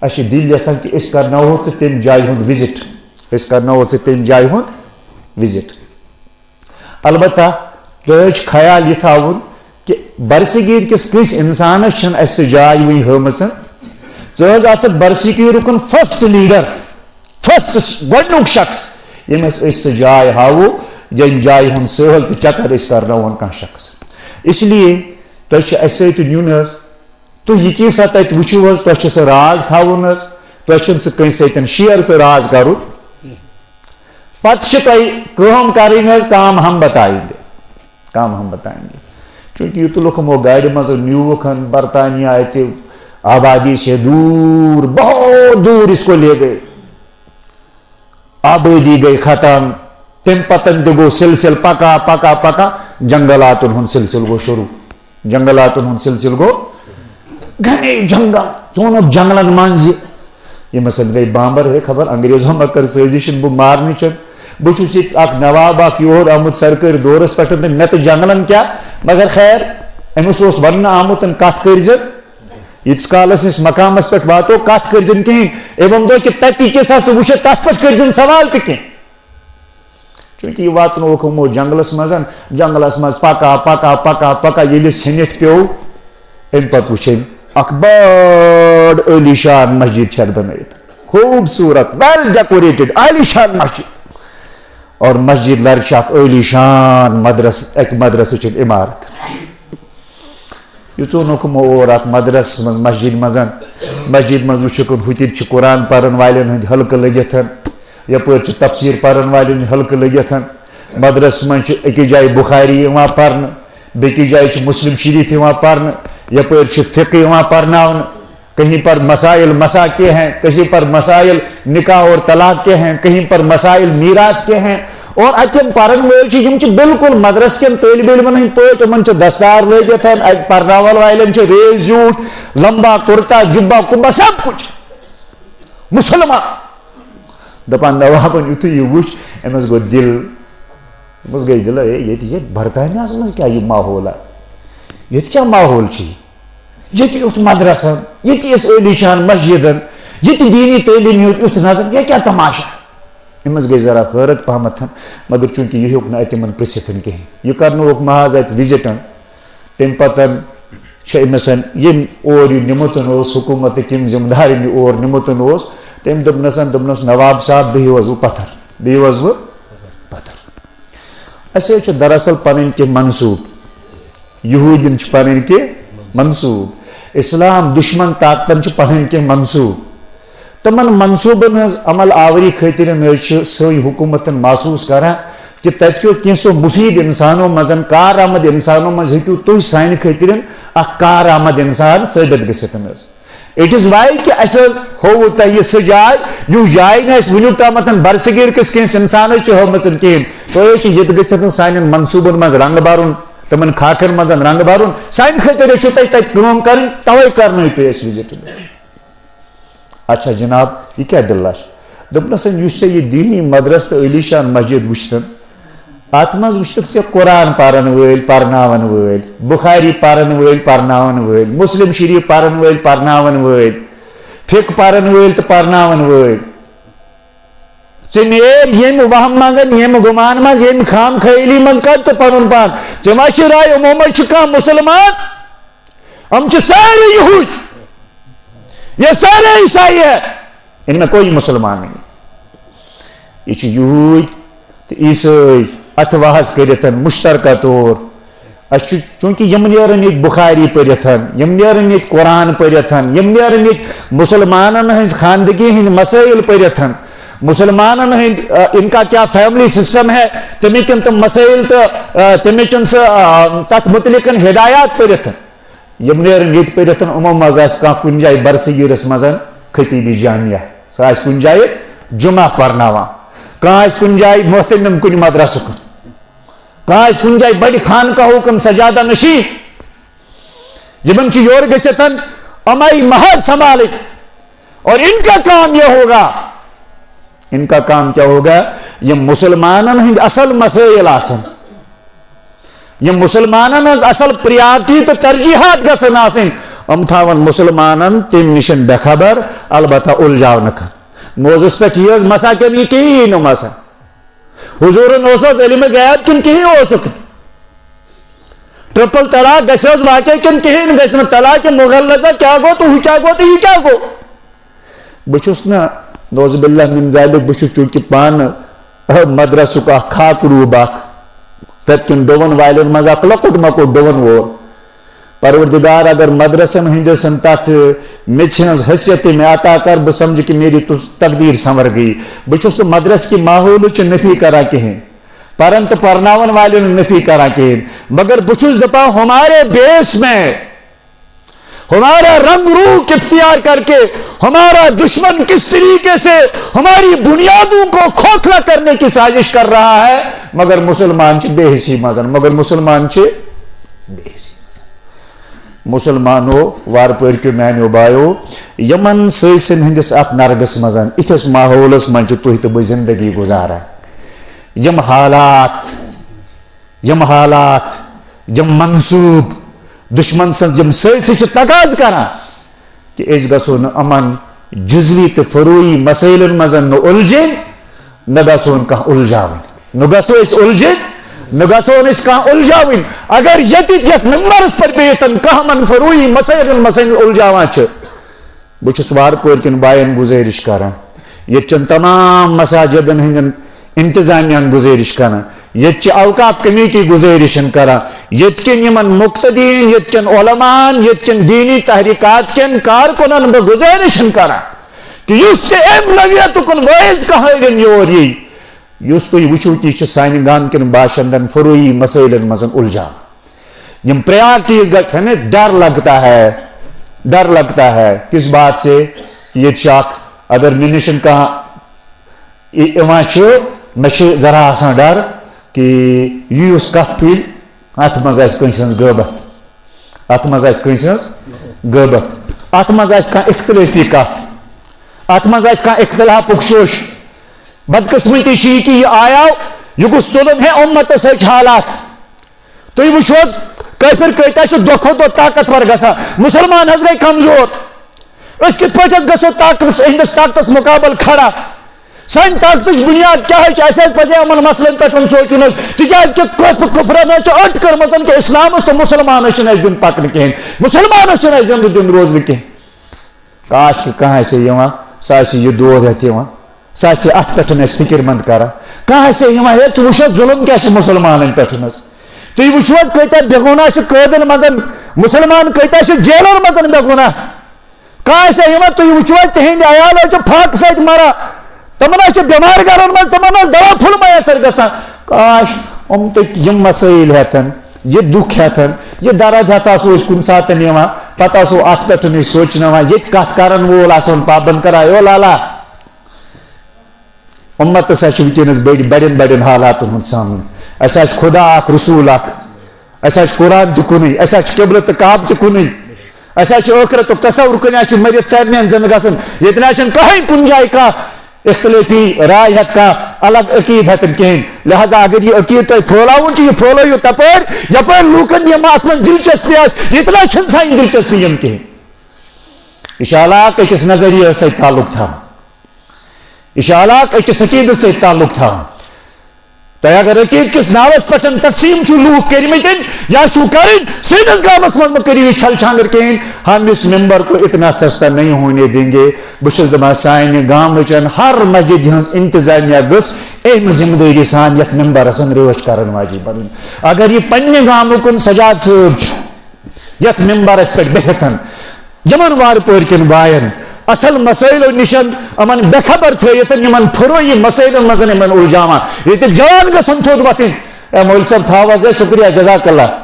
اَسہِ چھِ دِل یژھان کہِ أسۍ کرناوہو ژٕ تمہِ جایہِ ہُنٛد وِزِٹ أسۍ کرناوہو ژٕ تمہِ جایہِ ہُنٛد وِزِٹ البتہ تۄہہِ حظ چھُ خیال یہِ تھاوُن کہِ برصغیٖر کِس کٲنٛسہِ اِنسانس چھنہٕ اَسہِ سۄ جاے وٕنہِ ہٲومٕژ ژٕ حظ آسکھ برصغیٖرُک فسٹ لیٖڈر فسٹ گۄڈنیُک شخص ییٚمِس أسۍ سۄ جاے ہاوو ییٚمہِ جایہِ ہُنٛد سٲل تہٕ چکر أسۍ کرناوون کانٛہہ شخص اس لیے تۄہہِ چھُ اَسہِ سۭتۍ یُن حظ تُہۍ ییٚتی سا تتہِ وٕچھِو حظ تۄہہِ چھُ سُہ راز تھاوُن حظ تۄہہِ چھُنہٕ سُہ کٲنٛسہِ سۭتۍ شیر سُہ راز کرُن پتہٕ چھِ تۄہہِ کٲم کرٕنۍ حظ کام ہم بتائیں گے چوٗنٛکہِ یہِ تُلُکھ یِمو گاڑِ منٛز نیوٗکھ برطانیہ اتہِ آبادی سے دور بہت دور اس کو لے گئے آبادی گئی ختم تمہِ پتن تہِ گوٚو سلسل پکا پکا پکا جنگلاتن ہُنٛد سلسل گوٚو شروٗع جنگلاتن ہُنٛد سلسل گوٚو گھنے جنگل ژونُکھ جنگلن منٛز یِمس گٔے بامبر ہے خبر انگریزو ما کٔر سٲزِش بہٕ مارنٕچ بہٕ چھُس ییٚتہِ اکھ نواب اکھ یور آمُت سرکٲرۍ دورس پٮ۪ٹھ تہٕ مےٚ تہٕ جنگلن کیٛاہ مگر خیر أمِس اوس وننہٕ آمُت کتھ کٔرۍزِ ییٖتِس کالس أسۍ مقامس پٮ۪ٹھ واتو کتھ کٔرۍزِ کِہینۍ أمۍ دوٚپ کہِ تتہِ کیٛاہ سا ژٕ وٕچھکھ تتھ پٮ۪ٹھ کٔرۍزِ سوال تہِ کینٛہہ چوٗنٛکہِ یہِ واتنووُکھ یِمو جنگلس منٛز پکا پکا پکا پکا ییٚلہِ أسۍ ژھیٚنِتھ پیوٚو امہِ پتہٕ وٕچھ أمۍ اکھ بٔڑ عٲلی شان مسجد چھِ اتھ بنٲیِتھ خوٗبصوٗرت ویل ڈیکوریٹڈ عالی شان مسجد اور مسجد لرِ چھِ اکھ عٲلی شان اکہِ مدرسٕچ عمارت یہِ ژوٚنُکھ یِمو اور اتھ مدرسس منٛز مسجد منٛز وٕچھُکھ ہُتہِ چھِ قرآن پرن والٮ۪ن ہٕنٛدۍ حلقہٕ لٔگِتھ یپٲرۍ چھِ تفسیٖر پرن والٮ۪ن ہٕنٛدۍ حلقہٕ لٔگِتھ مدرسس منٛز چھِ أکِس جایہِ بُخاری یِوان پرنہٕ بیٚکِس جایہِ چھِ مسلم شریٖف یِوان پرنہٕ یپٲرۍ چھِ فقہ یِوان پرناونہٕ کہیں پر مسائل مسا کے ہیں کہیں پر مسائل نکاح اور طلاق کے ہیں کہیں پر مسائل میراث کے ہیں اور اتم پرن وٲلۍ چھِ یِم چھِ بالکل مدرس کٮ۪ن طٲلبہِ علمن ہٕنٛدۍ پٲٹھۍ یِمن چھِ دستار لٲگِتھ اتہِ پرناون والٮ۪ن چھِ ریز زیوٗٹھ لمبا کُرتا جُبا کُبا سب کچھ مُسلمان دپان نوابن یُتھُے یہِ وٕچھ أمِس گوٚو دِل أمِس گٔے دِل ہے ییٚتہِ برطانیہس منٛز کیٛاہ یہِ ماحولا ییٚتہِ کیٛاہ ماحول چھُ ییٚتہِ یُتھ مدرسن ییٚتہِ ٲسۍ عٲلی شان مسجدن ییٚتہِ دیٖنی تعلیٖم یُتھ نظر یہِ کیٛاہ تماشا أمِس گٔے ذرا حٲرت پہمتھ مگر چوٗنٛکہِ یہِ ہیوٚک نہٕ اتہِ یِمن پرٛژھِتھ کِہینۍ یہِ کرنووُکھ محض اتہِ وِزِٹ تمہِ پتہٕ چھِ أمِس ییٚمۍ اور یہِ نِمُت اوس حکوٗمتٕکۍ یِم ذِمہٕ دار یہِ اور نِمُت اوس تٔمۍ دوٚپنس نواب صاحب بِہِو حظ بہٕ پتھر اَسہِ حظ چھُ دراصل پنٕنۍ کینٛہہ منصوٗب یہوٗدین چھِ پنٕنۍ کینٛہہ منصوٗب اسلام دُشمن طاقتن چھِ پنٕنۍ کینٛہہ منصوٗب تِمن منصوٗبن ہٕنٛز عمل آوری خٲطرٕ حظ چھِ سٲنۍ حکوٗمتن محسوٗس کران کہِ تتہِ کیو کینٛژھو مُفیٖد اِنسانو منٛز کارآمد اِنسانو منٛز ہیٚکِو تُہۍ سانہِ خٲطرٕ اکھ کارآمد اِنسان ثٲبت گٔژھِتھ حظ اٹ از واے کہِ اَسہِ حظ ہووُ تۄہہِ یہِ سُہ جاے یُس جاے نہٕ اَسہِ وُنیُک تامتھ برصغیٖر کِس کٲنٛسہِ اِنسانس چھِ ہٲومٕژ کِہینۍ تُہۍ حظ چھِ ییٚتہِ گٔژھِتھ سانٮ۪ن منصوٗبن منٛز رنٛگ برُن تِمن خاکن منٛز رنٛگ برُن سانہِ خٲطرٕ چھُو تۄہہِ تتہِ کٲم کرٕنۍ توے کرنٲیِو تُہۍ اَسہِ وِزِٹ اچھا جناب یہِ کیٛاہ دِلہ چھِ دوٚپنس یُس ژےٚ یہِ دیٖنی مدرس تہٕ عٲلی شان مسجد وٕچھتن اتھ منٛز وٕچھتکھ ژےٚ قرآن پرن وٲلۍ پرناون وٲلۍ بُخاری پرن وٲلۍ پرناون وٲلۍ مسلم شریٖف پرن وٲلۍ پرناون وٲلۍ فقہ پرن وٲلۍ تہٕ پرناون وٲلۍ ژٕ نیر ییٚمہِ وہم منٛز ییٚمہِ گُمان منٛز ییٚمہِ خام خیٲلی منٛز کڑ ژٕ پنُن پان ژےٚ ما چھِ راے یِمو منٛز چھُ کانٛہہ مُسلمان یِم چھِ سارے یہوٗدۍ یہ سارے عیسائی ہے ان میں کوئی مسلمان نہیں یہ یہوٗدۍ تہٕ عیسٲے اتھٕ وہس کٔرِتھ مشترکہ طور چونکہ یم نیرن یت بخاری پرتھن یم نیرن یت قرآن پرتھن یم نیرن یت مسلمانن ہز خاندگی ہند مسائل پرتھن مسلمانن ہند ان کا کیا فیملی سسٹم ہے تمکن تم مسائل تو تمچن تت متعلق ہدایات پرتھن یم نیرن یت پرتھن امو مز کھانا کن جائے برصغیرس مز خطیبی جامعہ سہ کن جائے جمعہ پرناوان کھانا کن جائے محتمم کن مدرسہ کن کھانا کن جائے بڑی خانقاہو کن سجادہ نشین یمن یور گھتن امائی محض سنبھالے اور ان کا کام یہ ہوگا ان کا کام کیا ہوگا یہ مسلمانن ہند اصل مسائل آسن یہ مسلمانن ہز اصل پریارٹی تو ترجیحات گھن آسن تھاون مسلمانن تم نشن بے خبر البتہ الجاو نکن موضوع پہ یہ مسا کمی کہیں نو مسا حضورن علم غیب کن کہیں اوسک ٹرپل طلاق گھس واقع کن کہیں گھس طلاق مغلظہ کیا گو تو کیا گو تو یہ کیا گو بچس نا نوز باللہ من ذالک بچس چونکہ پان مدرسک خاک روب تت کن ڈون والن مز لکٹ مکٹ ڈون وول پروردگار اگر مدرسن ہندسن تات مچ ہز حیثیت میں عطا کر بہ سمجھ کہ میری تقدیر سنور گئی بچس تو مدرس کی ماحول نفی کرا کہیں پرن تو پرناون والن نفی کرا کہیں مگر بچس دپا ہمارے بیس میں ہمارا رنگ روح اختیار کر کے ہمارا دشمن کس طریقے سے ہماری بنیادوں کو کھوکھلا کرنے کی سازش کر رہا ہے مگر مسلمان چھ بے حسی مزن مگر مسلمان چھ بے حسی مسلمانو وار پور کے میانو بایو یمن سن ہندس ات نرگس مزن اتس ماحولس من تھی تو بہ زندگی گزارا یم حالات یم منصوب دشمن سن یم سرسی تقاض کران کہ اس گھو امن جزوی تو فروئی مسائلن مزن نہ الجھن نہ گھون کھانا الجھاون نہ گھو الجھن نہ گھون کھانا الجھاون اگر یت ممبرس پر بہتن کھانا فروئی مسائل الجھاوان بہس وار پور کن بائن گزارش کران یتچن تمام مساجدن ہندن انتظامیہ گزارش کران یت اوقاف کمیٹی گزارش کران یتکن یمن مقتدین یتکن علمان یتکن دینی تحریکات کن کارکنن بہ گزارش کران کہ اس تے اولویت کن وائز کہاں یور یی اس تھی وچو کہ سانہ گام کن باشندن فروئی مسائلن مزن الجھا یم پریارٹیز گھنے ڈر لگتا ہے کس بات سے یہ شاک اگر مے نشن کھانا مے ذرا آسان ڈر کہ یہ کت تل ات مز کنس ہز غیبت ات مز کنس ہز غیبت ات مز کھانا اختلافی کت ات مز کھانا اختلافک شوش بدقسمتی یہ کہ یہ آیا یہ گوس تلن ہے امت سچ حالات تھی وچوز کافر کتا دہ کھو دہ طاقتور گا مسلمان حض گئی کمزور اس کت پہ گھو ہندس طاقتس مقابل کھڑا سان طاقت بنیاد کیا ہے پہ امن مسلن پہ سوچن تاز کہ کفرن اٹ کرم کہ اسلام تو مسلمان دن پکن کہین مسلمان زندہ دن روزن کہیں کاش کہ کھانا سہ یہ دود ہتھ سہ ات پہ فکر مند کرا کھانا وچ ظلم کیا مسلمان پہ تھی وچو کتا بے گناہ قیدن مزن مسلمان کتا جیلن مزن بے گناہ کھانا تھی وچو تہند عیال پھاک ست مرا تمن بیمار گرن مز تمن دوا پھل میسر گا کاش یم مسائل ہتن یہ دکھ ہتن یہ درد ہتا سو کن سات پتہ سو ات پہ سوچن یہ کت کرن وول پابند کرا او لالا امت ہسا ونکس بڑین بڑین حالات ہند سامنے اس خدا اخ رسول اخ اس قرآن تہ کن اس قبلہ تو کعب تہ کن اس ٲخرت تصور کن مرت سارے زندہ گھن یہ کہیں کن جائے کھانا اختلافی رائے ہت کا الگ عقید ہتن کہین لہذا اگر یہ عقید تھی پھیلاؤن یہ پھیلو تپر یپر لوکن یہ ات من دلچسپی اتنا سان دلچسپی یم کہین انشاءاللہ اکس نظریہ ست تعلق تھا انشاءاللہ اکس عقیدت ست تعلق تھا تو اگر عقید کس ناوس پٹن تقسیم چھو لوگ کرمتن یا چھو کرن سینس گامس مز کریو چھل چھانگر کہیں ہم اس ممبر کو اتنا سستا نہیں ہونے دیں گے بشس دما سائن گام چن ہر مسجد ہنس انتظامیہ گس اہم ذمہ داری سان یت ممبر اسن روش کرن واجب بنن اگر یہ پنہ گام کن سجاد صاحب یت ممبر اس پہ بہتن جمن وار پور کن بائن اصل مسائل نشن امن بے خبر تھیتن یمن پھروئی مسائل مزن یمن الجاما یہ جوان گھن تھوت وتن اے مول صاحب تھاوز شکریہ جزاک اللہ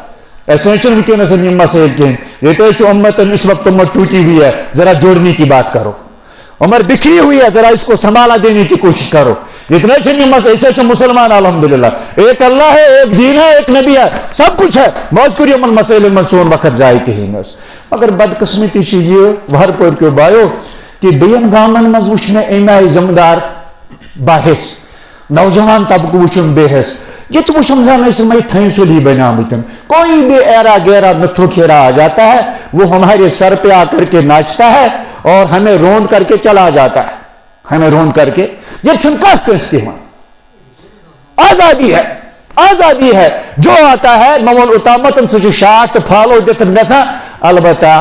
ایسے ونکس یہ مسائل کہیں یہ تو امت اس وقت امت ٹوٹی ہوئی ہے ذرا جوڑنے کی بات کرو عمر بکھری ہوئی ہے ذرا اس کو سنبھالا دینے کی کوشش کرو اتنا ایسے مسلمان الحمدللہ ایک اللہ ہے ایک دین ہے ایک نبی ہے سب کچھ ہے موز کری امن مسائل میں سون وقت ضائع کہیں مگر بدقسمتی یہ وہر پور کیو بایو کہ بین گامن مز وچ میں ایم آئی ذمہ دار باحث نوجوان طبقہ وچم بے حس یہ تو وچم زن اس میں تھیں سلی بنامتن کوئی بھی ایرا گیرا نتھو کھیرا آ جاتا ہے وہ ہمارے سر پہ آ کر کے ناچتا ہے اور ہمیں روند کر کے چلا جاتا ہے ہمیں روند کر کے یہ چھنکا کس کی آزادی ہے آزادی ہے جو آتا ہے مول اتامتن سچ شاخ پھالو دتن گسا البتہ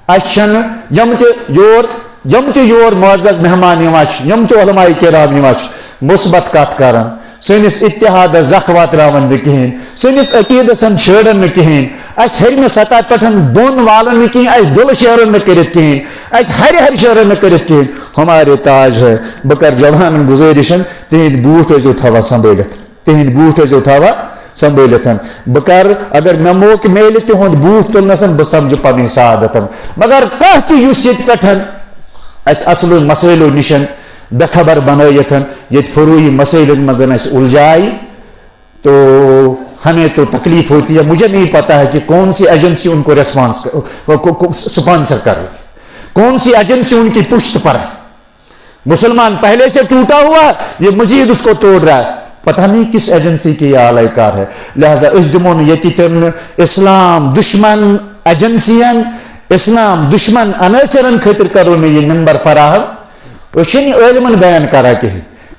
اچھن یم تہ یور معزز مہمان یم تہ علماء کرام مثبت کت کران سنس اتحاد زخ واتراون کہین سنس عقیدسن چھیڑن کہین اس ہرمہ سطح پہ بون والن کہیں اس دل شیرن کرت کہین اس ہر ہر شیرن کرت کہین ہمارے تاج ہے بکر جوان گزارشن تہند بوٹ ازو تھوا سنبھلت تہند بوٹ ازو تھوا سنبھلتن بکر اگر مے موقع میل تہند بوٹ تلنسن بہ سمجھ پنن سعادتن مگر کانٛہہ تہ یس یت پٹھ اس اصل مسائلو نشن بے خبر بنائیتن یہ فروئی مسائل مزن اس الجائی تو ہمیں تو تکلیف ہوتی ہے مجھے نہیں پتا ہے کہ کون سی ایجنسی ان کو سپانسر کر رہی ہے کون سی ایجنسی ان کی پشت پر ہے مسلمان پہلے سے ٹوٹا ہوا یہ مزید اس کو توڑ رہا ہے پتہ نہیں کس ایجنسی کی یہ اعلی کار ہے لہذا اس دمون یتیتن اسلام دشمن ایجنسین اسلام دشمن عناصرن خاطر کرو میں یہ ممبر فراہم وشنی علمن بیان کرا کہ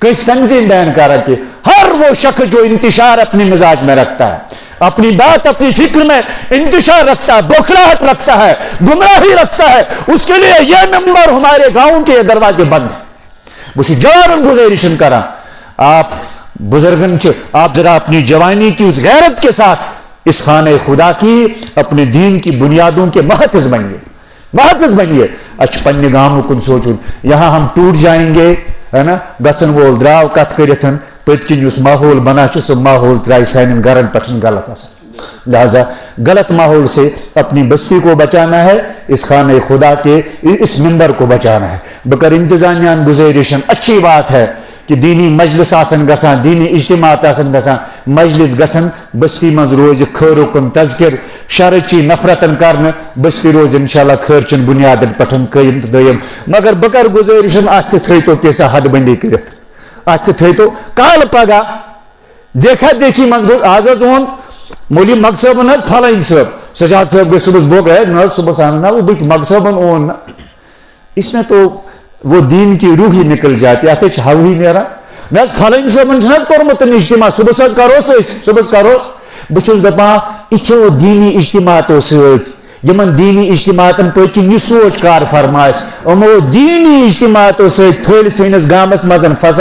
کس تنظیم بیان کرا کہ ہر وہ شخص جو انتشار اپنے مزاج میں رکھتا ہے اپنی بات اپنی فکر میں انتشار رکھتا ہے بوکھلاہٹ رکھتا ہے گمراہی رکھتا ہے اس کے لیے یہ ممبر ہمارے گاؤں کے دروازے بند ہیں وہ جوان گزارشن کرا آپ بزرگن آپ ذرا اپنی جوانی کی اس غیرت کے ساتھ اس خانہ خدا کی اپنے دین کی بنیادوں کے محافظ بنیے اچھ پنہ گامو کن سوچن یہاں ہم ٹوٹ جائیں گے ہے نا گسن وول دراو کت کرتن پت کن اس ماحول بنا سہ ماحول ترائی سان گرن پہ غلط آسان لہذا غلط ماحول سے اپنی بستی کو بچانا ہے اس خانہ خدا کے اس ممبر کو بچانا ہے بکر انتظامیہ گزارشن اچھی بات ہے کہ دینی مجلس آسن گسان دینی اجتماعات آسن گسان مجلس گسن بستی مز روز خیر کن تذکر شرچی نفرتن کرن بستی روز انشاءاللہ خیرچن بنیادن پٹھن قیم تو دیم مگر بکر گزارشن ات تھیتو کیسا حد بندی کرت ات تھیتو کال پگہ دیکھا دیکھی مز گو آز اون مولی مگ صٲبن حظ فلٲنۍ صٲب سجاد صٲب گئی صبح بوگ ہے نہ صبح آنا وہ بت مگ صٲبن اون اس میں تو وہ دین کی روح ہی نکل جاتی ات ہو ہی نیرا نہ فلٲنۍ صٲبن کورمت اجتماع صبح کروس صبح کروس بہت دپان یہ دینی اجتماعاتو ست یمن دینی اجتماعاتن پٔتکِنۍ یہ سوچ کار فرمائش یمو دینی اجتماعاتو ست پھٔلۍ سٲنِس گامس منٛز فساد